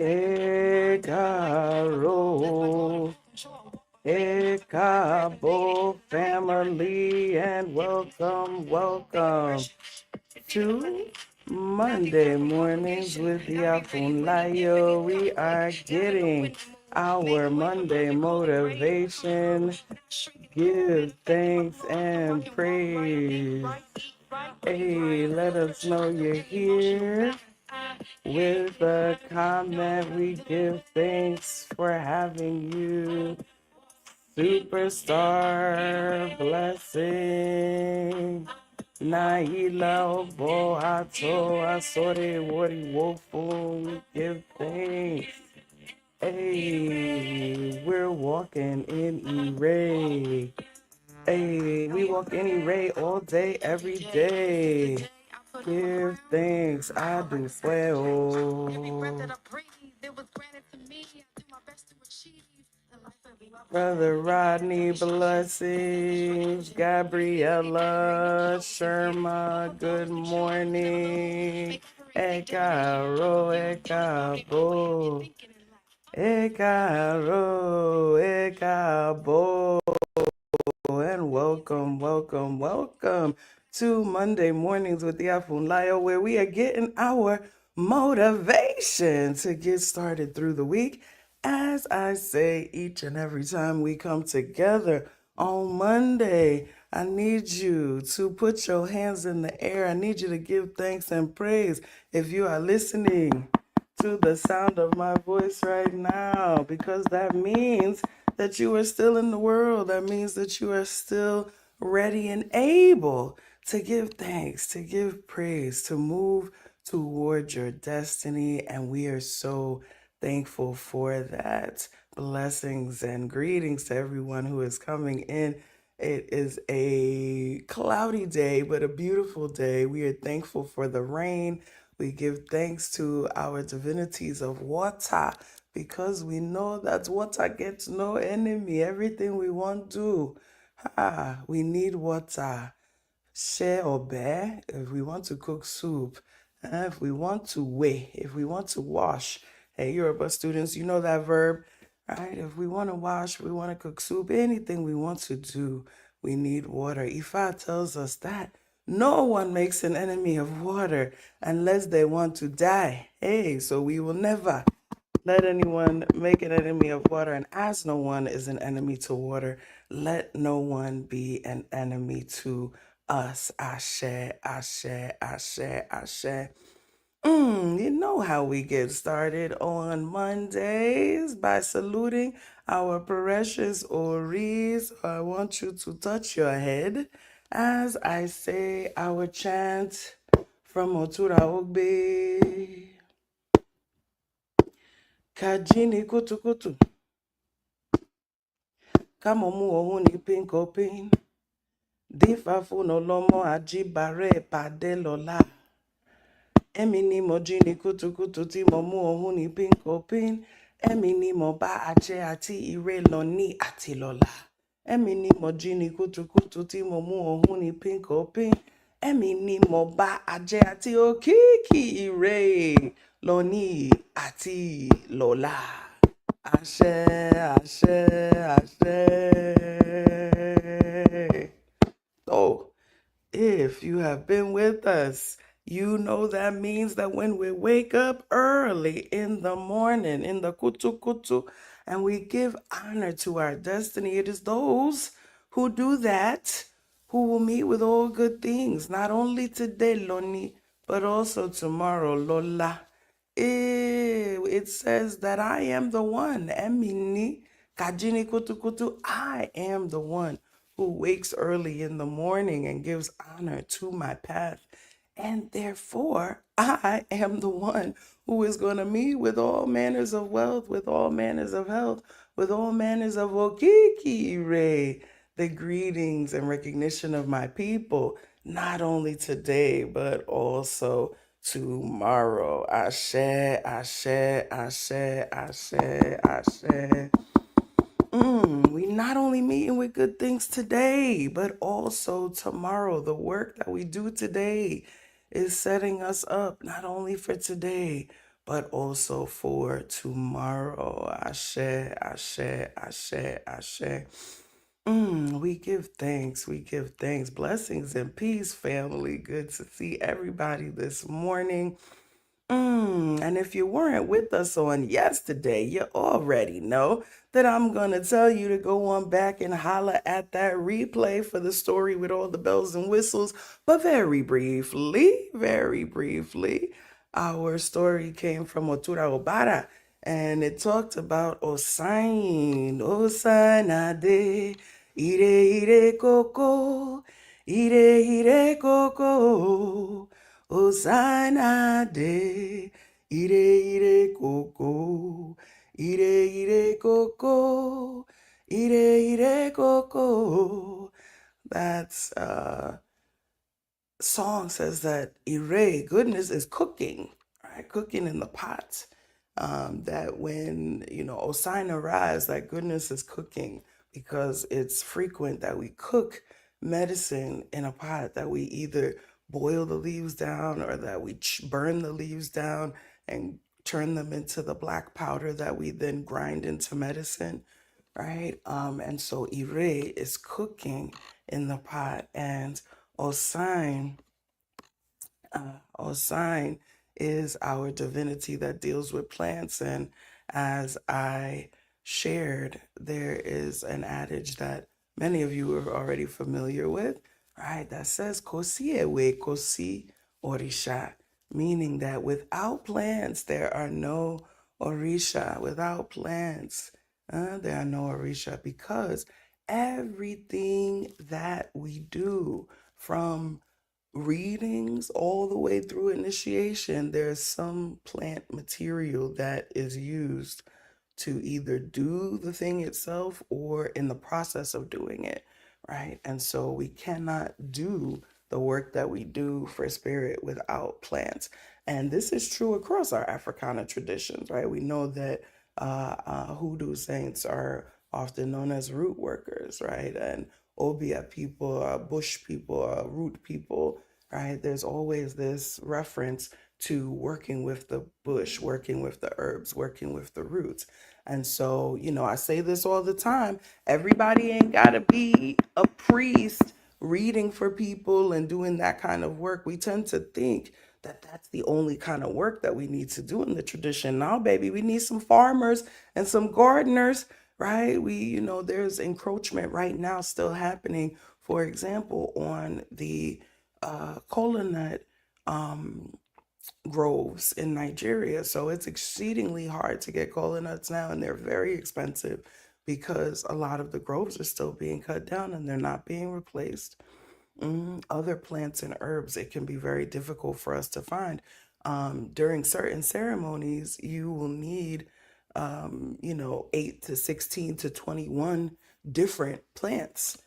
Egaro, Ekabo family, and welcome to Monday mornings with Iya Funlayo. We are getting our Monday motivation. Give thanks and praise. Hey, let us know you're here. With a comment, we give thanks for having you. Superstar blessing. Naila Obo Ato Asore Wori Wofu. Give thanks. Hey, we're walking in E-Ray. Hey, we walk in E-Ray all day, every day. Give thanks, I do well. Brother Rodney, blessings. Gabriella, Sherma, good morning. Ekaro, Ekabo. Ekaro, Ekabo. And welcome to Monday Mornings with Iya Funlayo, where we are getting our motivation to get started through the week. As I say each and every time we come together on Monday, I need you to put your hands in the air. I need you to give thanks and praise if you are listening to the sound of my voice right now, because that means that you are still in the world. That means that you are still ready and able to give thanks, to give praise, to move toward your destiny. And we are so thankful for that. Blessings and greetings to everyone who is coming in. It is a cloudy day, but a beautiful day. We are thankful for the rain. We give thanks to our divinities of water, because we know that water gets no enemy. Everything we want to do, we need water. Share or bear, if we want to cook soup, if we want to weigh, if we want to wash. Hey, Yoruba students, you know that verb, right? If we want to wash, we want to cook soup, anything we want to do, we need water. Ifa tells us that no one makes an enemy of water unless they want to die. Hey, so we will never let anyone make an enemy of water. And as no one is an enemy to water, let no one be an enemy to us. Ashe, ashe, ashe, ashe. You know how we get started on Mondays, by saluting our precious Oris. I want you to touch your head as I say our chant from Otura Ogbe. Kajini kutu kutu, kamomu ohun ni pinkopin, difafu no lomo ajibare pade lola. Emi ni mo jí ní kùtùkùtù tí mo mú ohun ní pinkopin. Emi ni mo bá ajé àti ire lọ ní àti lọ́la. Emi ni mo jí ní kùtùkùtù tí mo mú ohun ní pinkopin. Emi ni mo bá ajé àti òkìkí ire lọ ní àti lọ́la. Ashe, ashe, ashe. So, if you have been with us, you know that means that when we wake up early in the morning, in the kutu kutu, and we give honor to our destiny, it is those who do that who will meet with all good things, not only today, Loni, but also tomorrow, Lola. It says that I am the one, Emini, Kajini Kutu Kutu, I am the one who wakes early in the morning and gives honor to my path. And therefore, I am the one who is going to meet with all manners of wealth, with all manners of health, with all manners of okiki, the greetings and recognition of my people, not only today, but also tomorrow. Ashe, ashe, ashe, ashe, ashe. We not only meeting with good things today, but also tomorrow. The work that we do today is setting us up not only for today, but also for tomorrow. Ashe, ashe, ashe, ashe. We give thanks. We give thanks. Blessings and peace, family. Good to see everybody this morning. And if you weren't with us on yesterday, you already know that I'm going to tell you to go on back and holler at that replay for the story with all the bells and whistles. But very briefly, our story came from Otura Obara, and it talked about Osin, Osanade, Ire Coco, Ire Coco. Hosanna de ire coco, ire coco, ire coco. That's song says that ire, goodness, is cooking, right? Cooking in the pot. That when, Osin arrives, that goodness is cooking because it's frequent that we cook medicine in a pot, that we either boil the leaves down or that we burn the leaves down and turn them into the black powder that we then grind into medicine, right? And so ire is cooking in the pot, and Osin, Osin is our divinity that deals with plants. And as I shared, there is an adage that many of you are already familiar with, right? That says "Kosi ewe, kosi orisha," meaning that without plants there are no orisha. Without plants, there are no orisha, because everything that we do, from readings all the way through initiation, there's some plant material that is used to either do the thing itself or in the process of doing it, right? And so we cannot do the work that we do for spirit without plants. And this is true across our Africana traditions, right? We know that hoodoo saints are often known as root workers, right? And Obia people, bush people, root people, right? There's always this reference to working with the bush, working with the herbs, working with the roots. And so, I say this all the time. Everybody ain't got to be a priest reading for people and doing that kind of work. We tend to think that that's the only kind of work that we need to do in the tradition. Now, baby, we need some farmers and some gardeners, right? There's encroachment right now still happening, for example, on the kola nut groves in Nigeria. So it's exceedingly hard to get kola nuts now, and they're very expensive because a lot of the groves are still being cut down and they're not being replaced. Other plants and herbs, it can be very difficult for us to find. During certain ceremonies, you will need, 8 to 16 to 21 different plants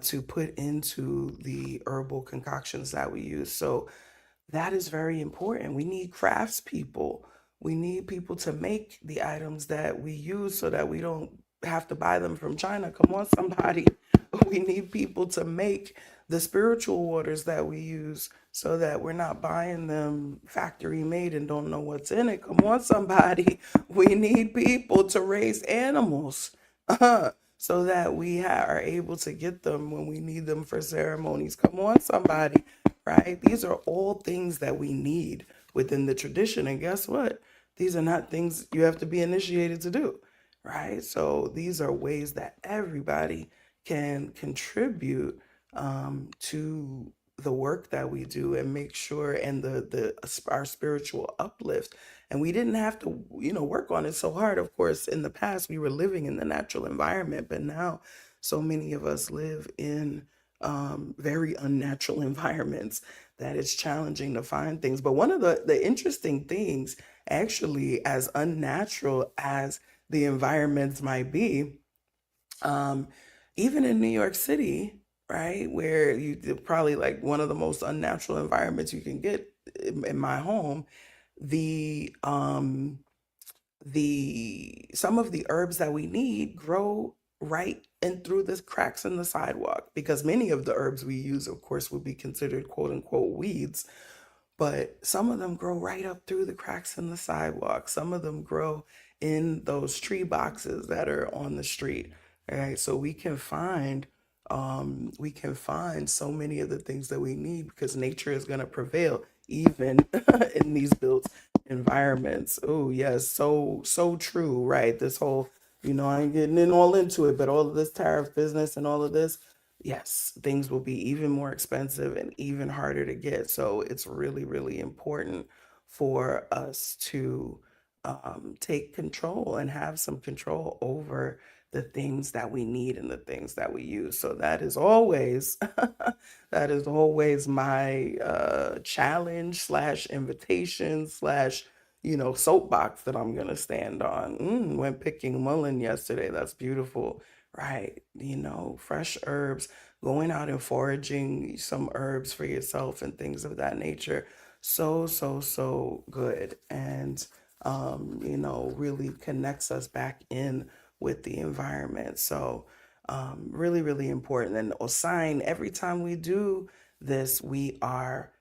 to put into the herbal concoctions that we use. So that is very important. We need craftspeople. We need people to make the items that we use so that we don't have to buy them from China. Come on, somebody. We need people to make the spiritual waters that we use so that we're not buying them factory made and don't know what's in it. Come on, somebody. We need people to raise animals so that we are able to get them when we need them for ceremonies. Come on, somebody, right? These are all things that we need within the tradition. And guess what? These are not things you have to be initiated to do, right? So these are ways that everybody can contribute to the work that we do and make sure, and our spiritual uplift. And we didn't have to, work on it so hard. Of course, in the past, we were living in the natural environment, but now so many of us live in very unnatural environments that it's challenging to find things. But one of the interesting things, actually, as unnatural as the environments might be, even in New York City, right, where you probably like one of the most unnatural environments you can get in my home, the some of the herbs that we need grow right and through the cracks in the sidewalk, because many of the herbs we use, of course, would be considered quote unquote weeds. but some of them grow right up through the cracks in the sidewalk. Some of them grow in those tree boxes that are on the street. Right. So we can find so many of the things that we need because nature is going to prevail even in these built environments. Oh yes, so true, right? This whole, I ain't getting in all into it, but all of this tariff business and all of this, yes, things will be even more expensive and even harder to get. So it's really, really important for us to take control and have some control over the things that we need and the things that we use. So that is always that is always my challenge slash invitation slash soapbox that I'm gonna stand on. When picking mullein yesterday, that's beautiful, right? Fresh herbs, going out and foraging some herbs for yourself and things of that nature. So good. And really connects us back in with the environment. So really, really important. And Osin, every time we do this, we are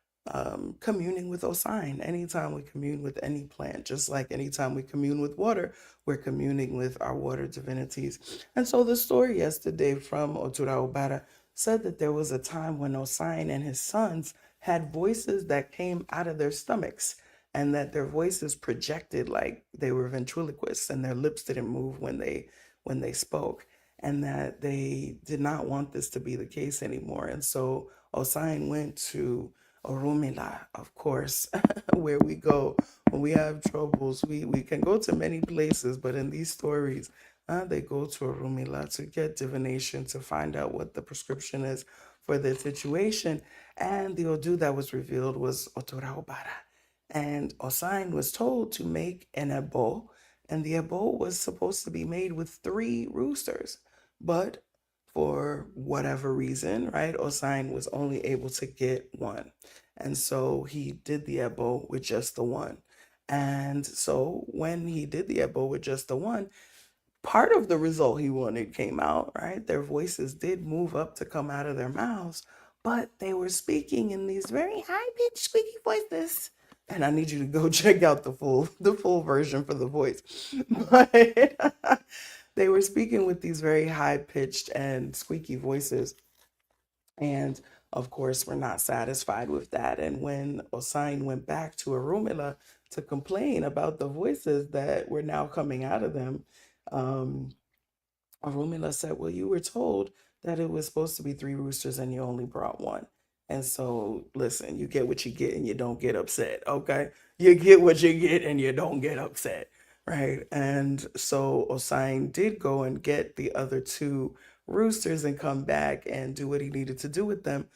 communing with Osin. Anytime we commune with any plant, just like anytime we commune with water, we're communing with our water divinities. And so the story yesterday from Otura Obara said that there was a time when Osin and his sons had voices that came out of their stomachs, and that their voices projected like they were ventriloquists, and their lips didn't move when they spoke, and that they did not want this to be the case anymore. And so Osain went to Orumila, of course, where we go when we have troubles. We can go to many places, but in these stories, they go to Orumila to get divination, to find out what the prescription is for their situation. And the Odu that was revealed was Otora Obara. And Osain was told to make an ebo, and the ebo was supposed to be made with three roosters. But for whatever reason, right, Osain was only able to get one. And so he did the ebo with just the one. And so when he did the ebo with just the one, part of the result he wanted came out, right? Their voices did move up to come out of their mouths, but they were speaking in these very high-pitched, squeaky voices. And I need you to go check out the full version for the voice. But they were speaking with these very high-pitched and squeaky voices. And of course, we're not satisfied with that. And when Osain went back to Arumila to complain about the voices that were now coming out of them, um, Arumila said, well, you were told that it was supposed to be three roosters and you only brought one. And so, listen, you get what you get and you don't get upset, okay? You get what you get and you don't get upset, right? And so Osain did go and get the other two roosters and come back and do what he needed to do with them.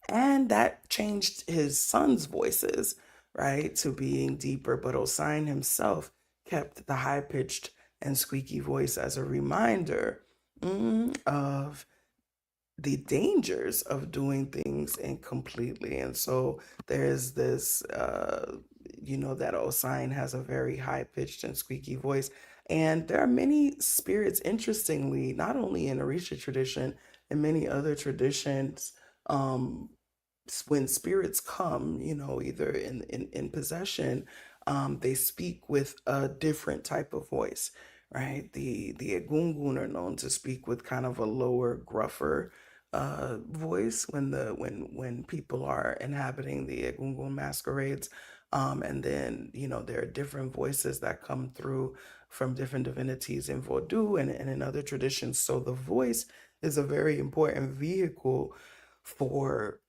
And that changed his sons' voices, right, to being deeper. But Osain himself kept the high pitched and squeaky voice as a reminder of the dangers of doing things incompletely. And so there's this, that Osain has a very high pitched and squeaky voice. And there are many spirits, interestingly, not only in Orisha tradition and many other traditions, um, when spirits come, either in possession, they speak with a different type of voice, right? The Egungun are known to speak with kind of a lower, gruffer voice when people are inhabiting the Egungun masquerades. And then, there are different voices that come through from different divinities in Vodou and in other traditions. So the voice is a very important vehicle for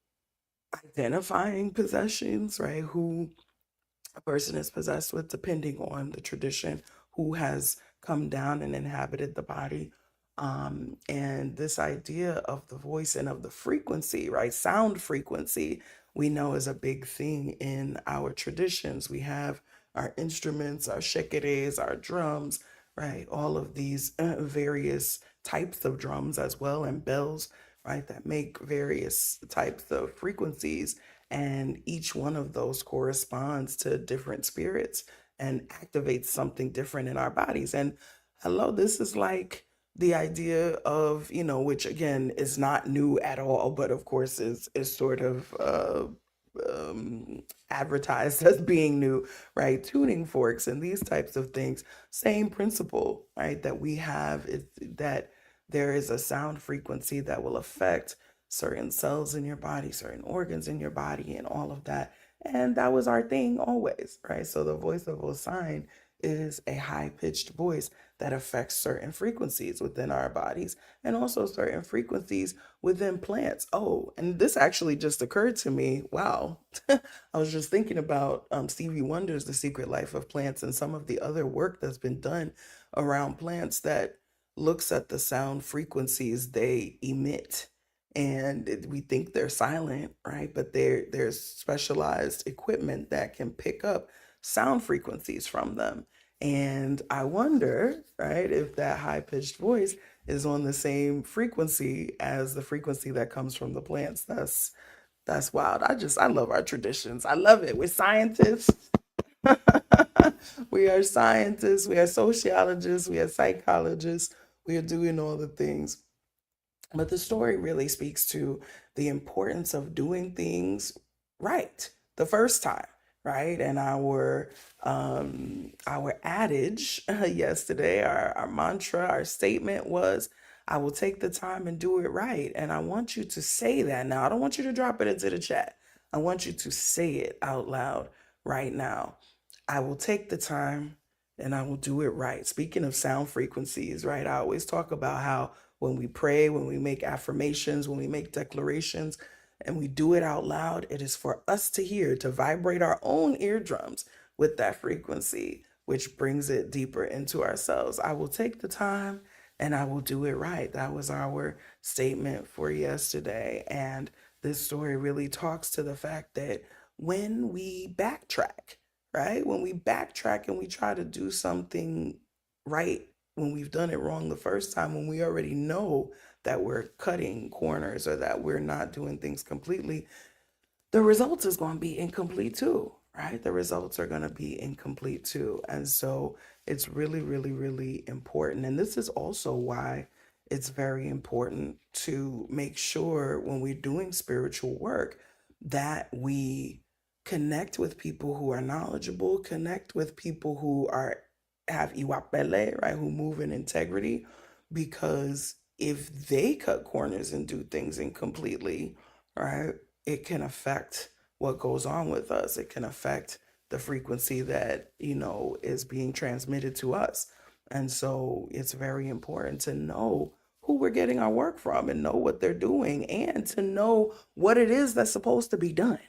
identifying possessions, right? Who a person is possessed with, depending on the tradition, who has come down and inhabited the body. And this idea of the voice and of the frequency, right? Sound frequency, we know is a big thing in our traditions. We have our instruments, our shekeres, our drums, right? All of these various types of drums as well, and bells, right? That make various types of frequencies, and each one of those corresponds to different spirits and activates something different in our bodies. And hello, this is like the idea of, which again is not new at all, but of course is sort of advertised as being new, right? Tuning forks and these types of things. Same principle, right? That we have is that there is a sound frequency that will affect certain cells in your body, certain organs in your body, and all of that. And that was our thing always, right? So the voice of Osin is a high pitched voice that affects certain frequencies within our bodies and also certain frequencies within plants. Oh, and this actually just occurred to me. Wow. I was just thinking about Stevie Wonder's The Secret Life of Plants and some of the other work that's been done around plants that looks at the sound frequencies they emit. And we think they're silent, right? But there's specialized equipment that can pick up sound frequencies from them. And I wonder, right, if that high pitched voice is on the same frequency as the frequency that comes from the plants. That's wild. I love our traditions. I love it. We're scientists. We are scientists. We are sociologists. We are psychologists. We are doing all the things. But the story really speaks to the importance of doing things right the first time, right? And our adage yesterday, our mantra, our statement was, I will take the time and do it right. And I want you to say that now. I don't want you to drop it into the chat. I want you to say it out loud right now. I will take the time and I will do it right. Speaking of sound frequencies, right? I always talk about how when we pray, when we make affirmations, when we make declarations, and we do it out loud, it is for us to hear, to vibrate our own eardrums with that frequency, which brings it deeper into ourselves. I will take the time and I will do it right. That was our statement for yesterday. And this story really talks to the fact that when we backtrack, right? When we backtrack and we try to do something right when we've done it wrong the first time, when we already know that we're cutting corners or that we're not doing things completely, the results is going to be incomplete too, right? The results are going to be incomplete too. And so it's really, really, really important. And this is also why it's very important to make sure when we're doing spiritual work that we connect with people who are knowledgeable, connect with people who are have iwapele, right, who move in integrity, because if they cut corners and do things incompletely, right, it can affect what goes on with us. It can affect the frequency that, is being transmitted to us. And so it's very important to know who we're getting our work from and know what they're doing and to know what it is that's supposed to be done,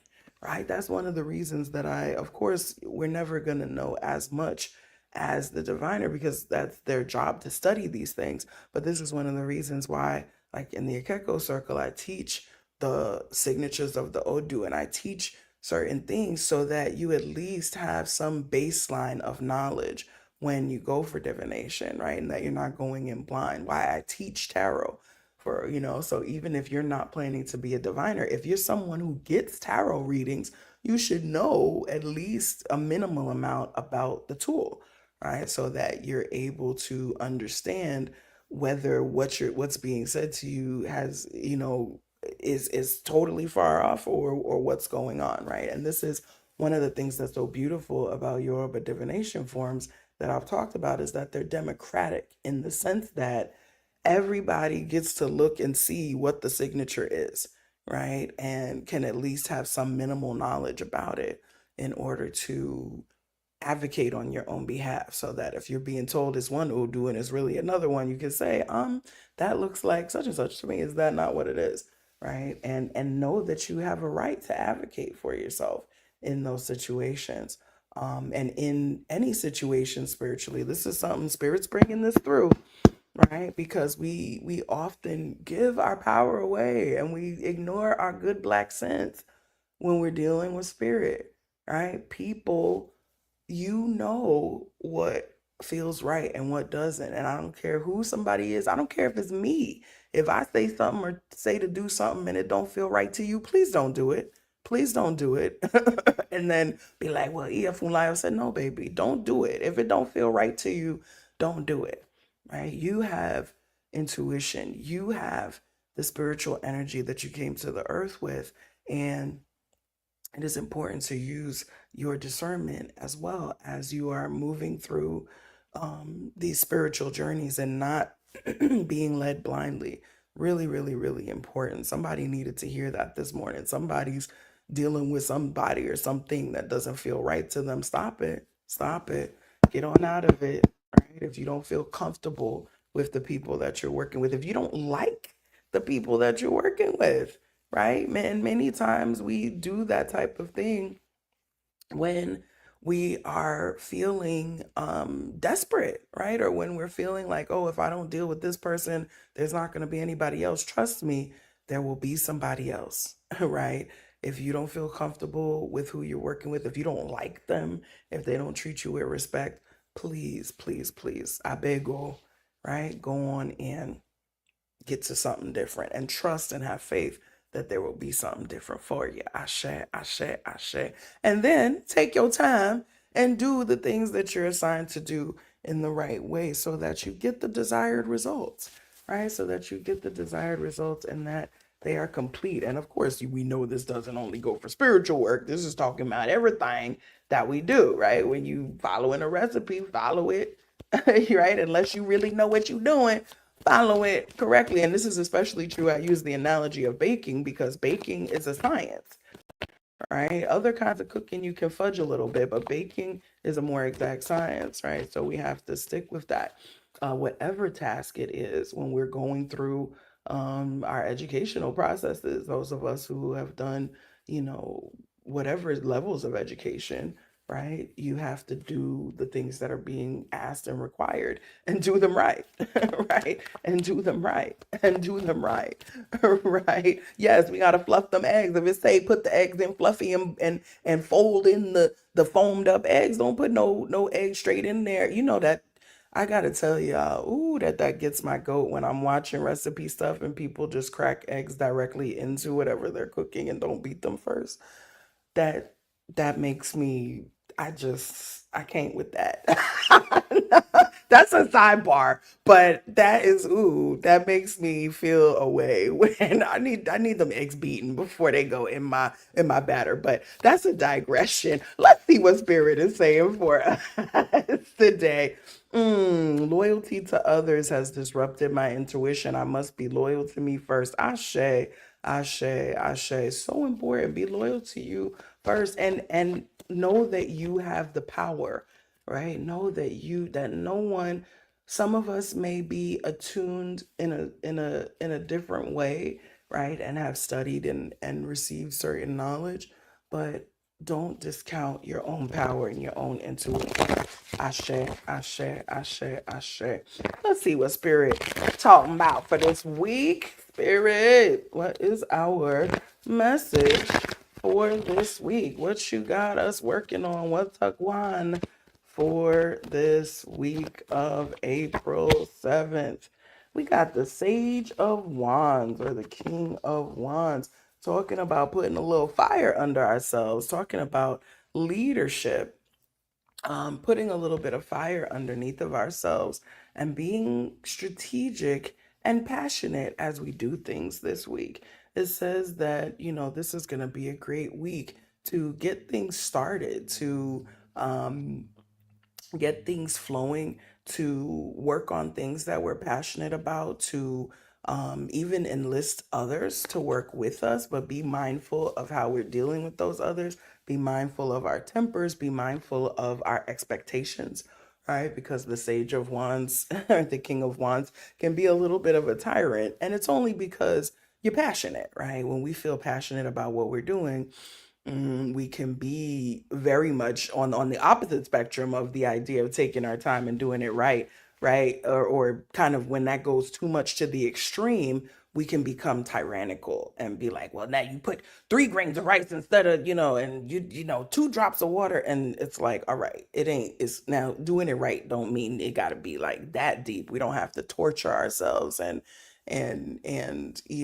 right? That's one of the reasons that of course, we're never going to know as much as the diviner because that's their job to study these things. But this is one of the reasons why, like in the Akeko circle, I teach the signatures of the Odu and I teach certain things so that you at least have some baseline of knowledge when you go for divination, right? And that you're not going in blind. Why I teach tarot for, so even if you're not planning to be a diviner, if you're someone who gets tarot readings, you should know at least a minimal amount about the tool, right? So that you're able to understand whether what's being said to you has, is totally far off or what's going on, right? And this is one of the things that's so beautiful about Yoruba divination forms that I've talked about is that they're democratic in the sense that everybody gets to look and see what the signature is, right? And can at least have some minimal knowledge about it in order to advocate on your own behalf so that if you're being told it's one Udu and it's really another one, you can say, that looks like such and such to me. Is that not what it is? Right. And know that you have a right to advocate for yourself in those situations. And in any situation spiritually, this is something Spirit's bringing this through, right? Because we often give our power away and we ignore our good black sense when we're dealing with spirit, right? People, you know what feels right and what doesn't. And I don't care who somebody is. I don't care if it's me. If I say something or say to do something and it don't feel right to you, please don't do it. Please don't do it. And then be like, well, Iya Funlayo said, no, baby, don't do it. If it don't feel right to you, don't do it. Right? You have intuition. You have the spiritual energy that you came to the earth with. And it is important to use your discernment as well as you are moving through these spiritual journeys and not being led blindly. Really, really, really important. Somebody needed to hear that this morning. Somebody's dealing with somebody or something that doesn't feel right to them. Stop it. Stop it. Get on out of it. Right? If you don't feel comfortable with the people that you're working with, if you don't like the people that you're working with, right? And many times we do that type of thing when we are feeling desperate, right? Or when we're feeling like, oh, if I don't deal with this person, there's not going to be anybody else. Trust me, there will be somebody else, right? If you don't feel comfortable with who you're working with, if you don't like them, if they don't treat you with respect, please, please, please, I beg you, right? Go on and get to something different and trust and have faith that there will be something different for you. Ashe, ashe, ashe. And then take your time and do the things that you're assigned to do in the right way so that you get the desired results, right? So that you get the desired results and that they are complete. And of course, we know this doesn't only go for spiritual work. This is talking about everything that we do, right? When you following a recipe, follow it, right? Unless you really know what you're doing, follow it correctly. And this is especially true. I use the analogy of baking because baking is a science, right? Other kinds of cooking, you can fudge a little bit, but baking is a more exact science, right? So we have to stick with that. Whatever task it is, when we're going through our educational processes, those of us who have done, you know, whatever levels of education, right? You have to do the things that are being asked and required and do them right, right? And do them right and do them right, right? Yes, we gotta fluff them eggs. If it say put the eggs in fluffy and fold in the foamed up eggs, don't put no egg straight in there. You know that. I gotta tell y'all, ooh, that gets my goat when I'm watching recipe stuff and people just crack eggs directly into whatever they're cooking and don't beat them first. That that makes me, I can't with that. That's a sidebar, but that is, ooh, that makes me feel a way when I need them eggs beaten before they go in my batter. But that's a digression. Let's see what spirit is saying for us today. Loyalty to others has disrupted my intuition. I must be loyal to me first. Ashe, ashe, ashe. So important. Be loyal to you first, and know that you have the power, right? Know that that no one, some of us may be attuned in a different way, right? And have studied and received certain knowledge, but don't discount your own power and your own intuition. Ashe, ashe, ashe, ashe. Let's see what Spirit talking about for this week. Spirit, what is our message for this week? What you got us working on? What's one for this week of April 7th? We got the Sage of Wands or the King of Wands talking about putting a little fire under ourselves, talking about leadership, putting a little bit of fire underneath of ourselves and being strategic and passionate as we do things this week. It says that, this is going to be a great week to get things started, to um, get things flowing, to work on things that we're passionate about, to even enlist others to work with us, but be mindful of how we're dealing with those others. Be mindful of our tempers, be mindful of our expectations, right? Because the Sage of Wands, the King of Wands, can be a little bit of a tyrant. And it's only because you're passionate, right? When we feel passionate about what we're doing, we can be very much on the opposite spectrum of the idea of taking our time and doing it right, right? Or kind of when that goes too much to the extreme, we can become tyrannical and be like, well, now you put 3 grains of rice instead of, and you know, 2 drops of water. And it's like, all right, it's now doing it right don't mean it got to be like that deep. We don't have to torture ourselves and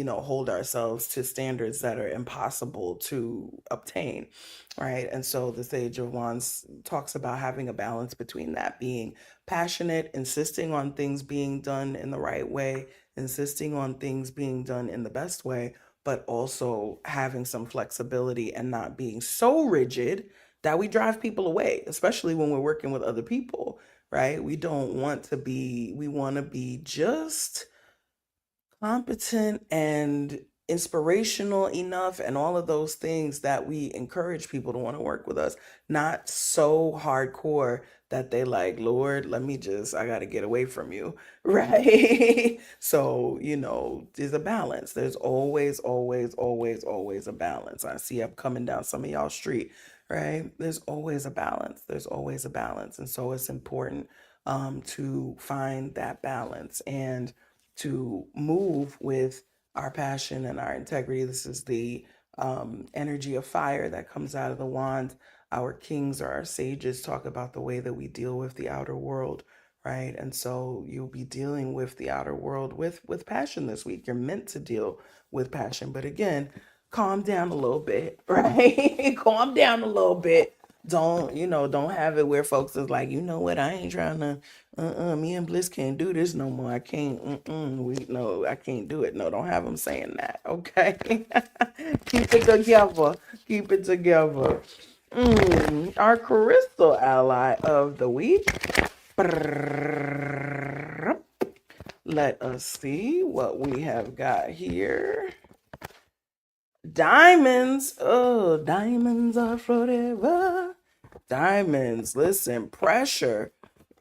hold ourselves to standards that are impossible to obtain, right? And so the Sage of Wands talks about having a balance between that, being passionate, insisting on things being done in the right way, insisting on things being done in the best way, but also having some flexibility and not being so rigid that we drive people away, especially when we're working with other people, right? We want to be just competent and inspirational enough and all of those things that we encourage people to want to work with us, not so hardcore that they like, Lord, I got to get away from you, right? So, there's a balance. There's always, always, always, always a balance. I see I'm coming down some of y'all street, right? There's always a balance. There's always a balance. And so it's important to find that balance and to move with our passion and our integrity. This is the energy of fire that comes out of the wand. Our kings or our sages talk about the way that we deal with the outer world, right? And so you'll be dealing with the outer world with passion this week. You're meant to deal with passion, but again, calm down a little bit, right? Calm down a little bit. Don't have it where folks is like, what, I ain't trying to, me and Bliss can't do this no more. I can't, no, I can't do it. No, don't have them saying that, okay? Keep it together. Keep it together. Our crystal ally of the week. Let us see what we have got here. Diamonds. Oh, diamonds are forever. Diamonds. Listen, pressure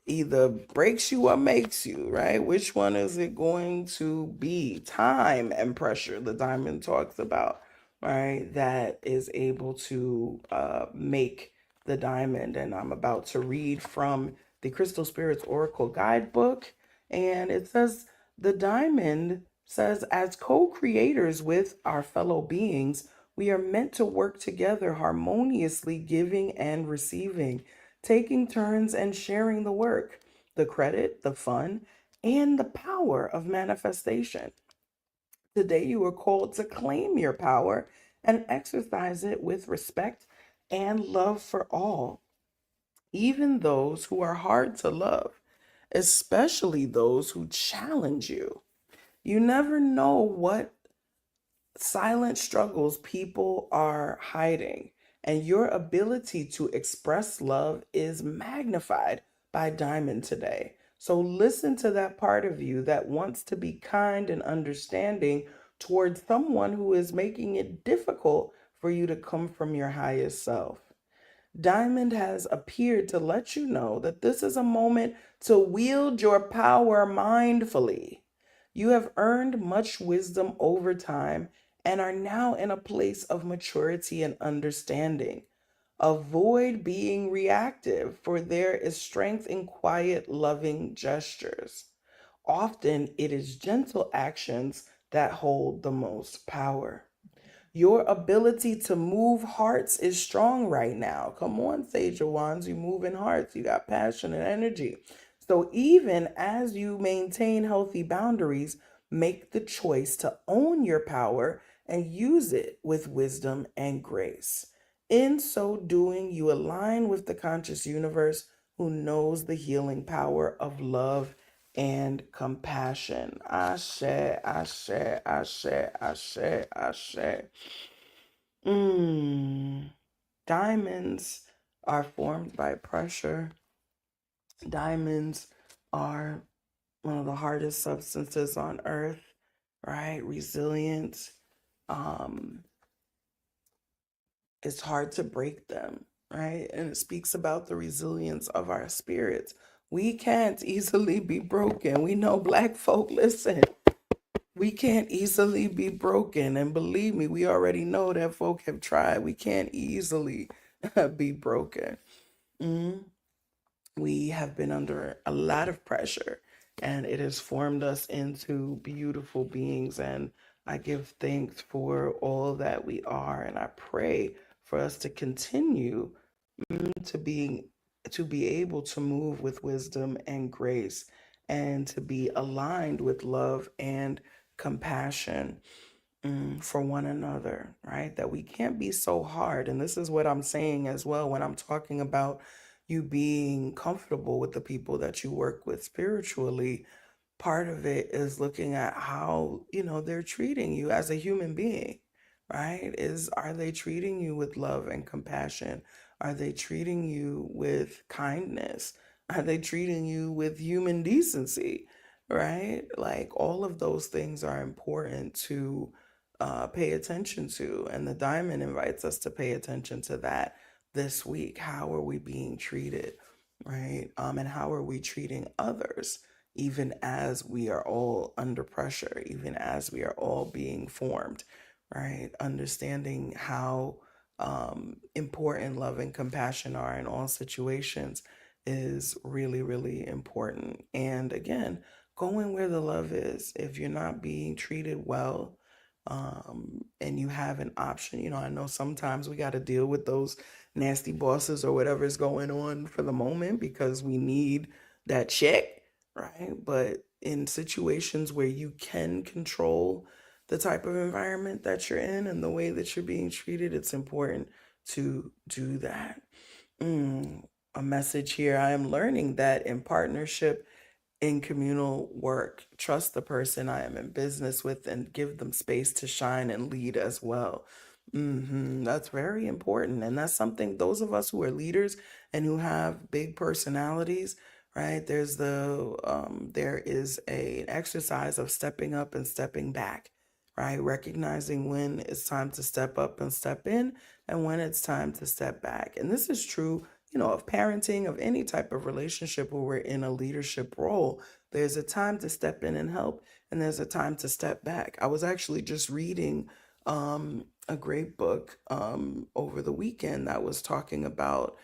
either breaks you or makes you, right? Which one is it going to be? Time and pressure, the diamond talks about, right? That is able to make the diamond. And I'm about to read from the Crystal Spirits Oracle Guidebook. And it says, the diamond says, as co-creators with our fellow beings, we are meant to work together harmoniously, giving and receiving, taking turns and sharing the work, the credit, the fun, and the power of manifestation. Today, you are called to claim your power and exercise it with respect and love for all, even those who are hard to love, especially those who challenge you. You never know what silent struggles people are hiding, and your ability to express love is magnified by Diamond today. So listen to that part of you that wants to be kind and understanding towards someone who is making it difficult for you to come from your highest self. Diamond has appeared to let you know that this is a moment to wield your power mindfully. You have earned much wisdom over time and are now in a place of maturity and understanding. Avoid being reactive, for there is strength in quiet, loving gestures. Often it is gentle actions that hold the most power. Your ability to move hearts is strong right now. Come on, Sage of Wands, you move in hearts. You got passion and energy. So even as you maintain healthy boundaries, make the choice to own your power and use it with wisdom and grace. In so doing, you align with the conscious universe who knows the healing power of love and compassion. Ashe, ashe, ashe, ashe, ashe. Diamonds are formed by pressure. Diamonds are one of the hardest substances on earth, right? Resilient. It's hard to break them, right? And it speaks about the resilience of our spirits. We can't easily be broken. We know Black folk, listen, we can't easily be broken. And believe me, we already know that folk have tried. We can't easily be broken. We have been under a lot of pressure, and it has formed us into beautiful beings. And I give thanks for all that we are. And I pray for us to continue to be able to move with wisdom and grace, and to be aligned with love and compassion for one another, right? That we can't be so hard. And this is what I'm saying as well when I'm talking about you being comfortable with the people that you work with spiritually. part of it is looking at how, they're treating you as a human being, right? Are they treating you with love and compassion? Are they treating you with kindness? Are they treating you with human decency, right? Like all of those things are important to pay attention to. And the diamond invites us to pay attention to that this week. How are we being treated, right? And how are we treating others? Even as we are all under pressure, even as we are all being formed, right? Understanding how important love and compassion are in all situations is really, really important. And again, going where the love is. If you're not being treated well, and you have an option, I know sometimes we got to deal with those nasty bosses or whatever's going on for the moment because we need that check, right? But in situations where you can control the type of environment that you're in and the way that you're being treated, it's important to do that. A message here. I am learning that in partnership, in communal work, trust the person I am in business with and give them space to shine and lead as well. That's very important. And that's something those of us who are leaders and who have big personalities, right? There is an exercise of stepping up and stepping back, right? Recognizing when it's time to step up and step in and when it's time to step back. And this is true, of parenting, of any type of relationship where we're in a leadership role. There's a time to step in and help, and there's a time to step back. I was actually just reading a great book over the weekend that was talking about,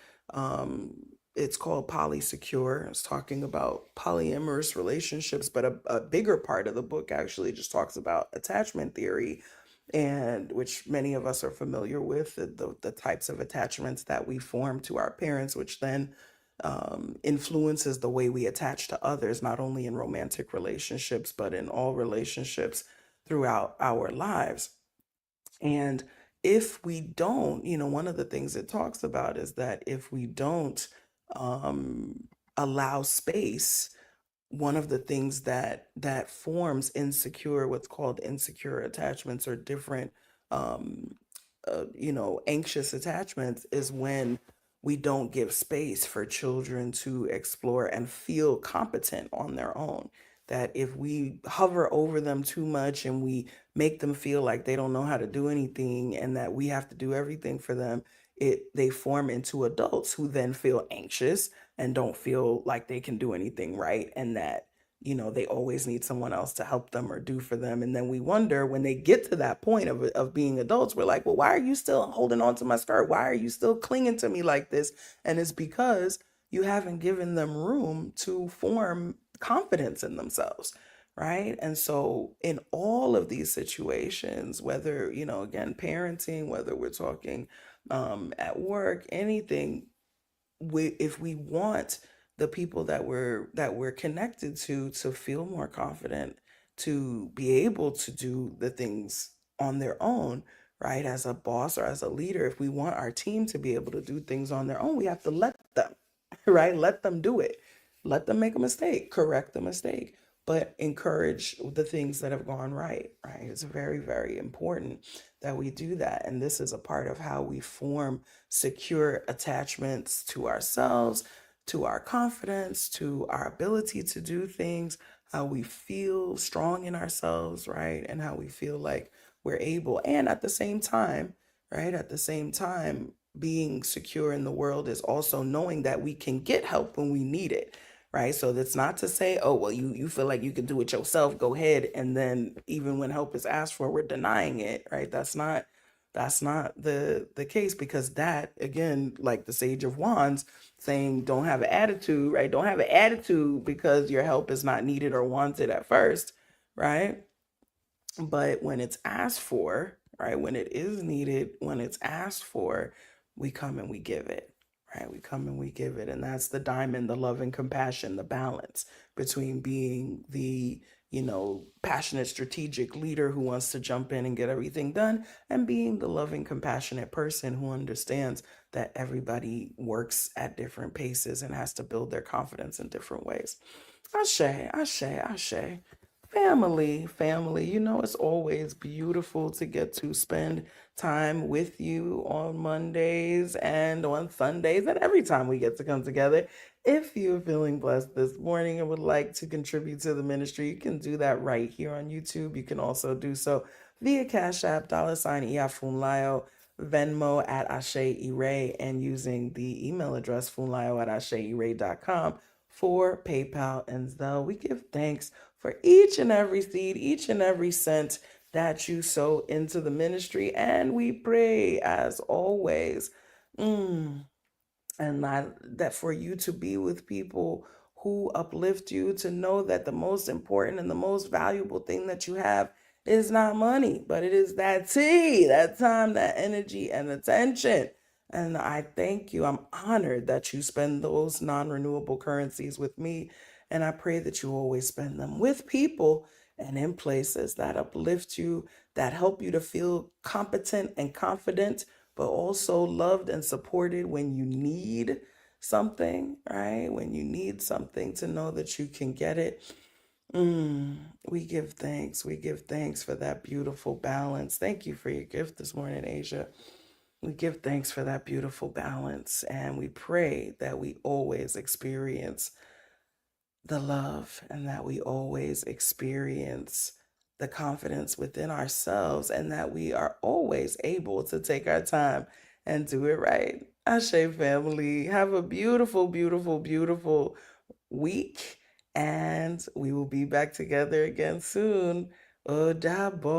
it's called Polysecure. It's talking about polyamorous relationships, but a bigger part of the book actually just talks about attachment theory, and which many of us are familiar with, the types of attachments that we form to our parents, which then influences the way we attach to others, not only in romantic relationships, but in all relationships throughout our lives. And if we don't, one of the things it talks about is that if we don't um, allow space, one of the things that forms insecure, what's called insecure attachments or different um anxious attachments, is when we don't give space for children to explore and feel competent on their own. That if we hover over them too much and we make them feel like they don't know how to do anything and that we have to do everything for them, they form into adults who then feel anxious and don't feel like they can do anything right, and that they always need someone else to help them or do for them. And then we wonder when they get to that point of being adults, we're like, well, why are you still holding on to my skirt? Why are you still clinging to me like this? And it's because you haven't given them room to form confidence in themselves, right? And so in all of these situations, whether, again, parenting, whether we're talking at work, anything, if we want the people that we're connected to feel more confident, to be able to do the things on their own, right? As a boss or as a leader, if we want our team to be able to do things on their own, we have to let them, right? Let them do it. Let them make a mistake, correct the mistake, but encourage the things that have gone right, right? It's very, very important that we do that. And this is a part of how we form secure attachments to ourselves, to our confidence, to our ability to do things, how we feel strong in ourselves, right? And how we feel like we're able. And at the same time, right? At the same time, being secure in the world is also knowing that we can get help when we need it, right? So that's not to say, oh, well, you feel like you can do it yourself, go ahead. And then even when help is asked for, we're denying it, right? That's not the case, because that, again, like the Sage of Wands saying, don't have an attitude, right? Don't have an attitude because your help is not needed or wanted at first, right? But when it's asked for, right, when it is needed, when it's asked for, we come and we give it, right? We come and we give it. And that's the diamond, the love and compassion, the balance between being the, passionate, strategic leader who wants to jump in and get everything done, and being the loving, compassionate person who understands that everybody works at different paces and has to build their confidence in different ways. Ashe, ashe, ashe. Family, family. It's always beautiful to get to spend time with you on Mondays and on Sundays, and every time we get to come together. If you're feeling blessed this morning and would like to contribute to the ministry, you can do that right here on YouTube. You can also do so via Cash App, $ Iya Funlayo, Venmo at Ashe Ire, and using the email address funlayo at asheire.com for PayPal and Zelle. We give thanks for each and every seed, each and every cent that you sow into the ministry. And we pray, as always, and that for you to be with people who uplift you, to know that the most important and the most valuable thing that you have is not money, but it is that tea, that time, that energy, and attention. And I thank you. I'm honored that you spend those non-renewable currencies with me. And I pray that you always spend them with people and in places that uplift you, that help you to feel competent and confident, but also loved and supported when you need something, right? When you need something, to know that you can get it. We give thanks. We give thanks for that beautiful balance. Thank you for your gift this morning, Asia. We give thanks for that beautiful balance, and we pray that we always experience the love and that we always experience the confidence within ourselves, and that we are always able to take our time and do it right. Ashe, family. Have a beautiful, beautiful, beautiful week, and we will be back together again soon. Odabo.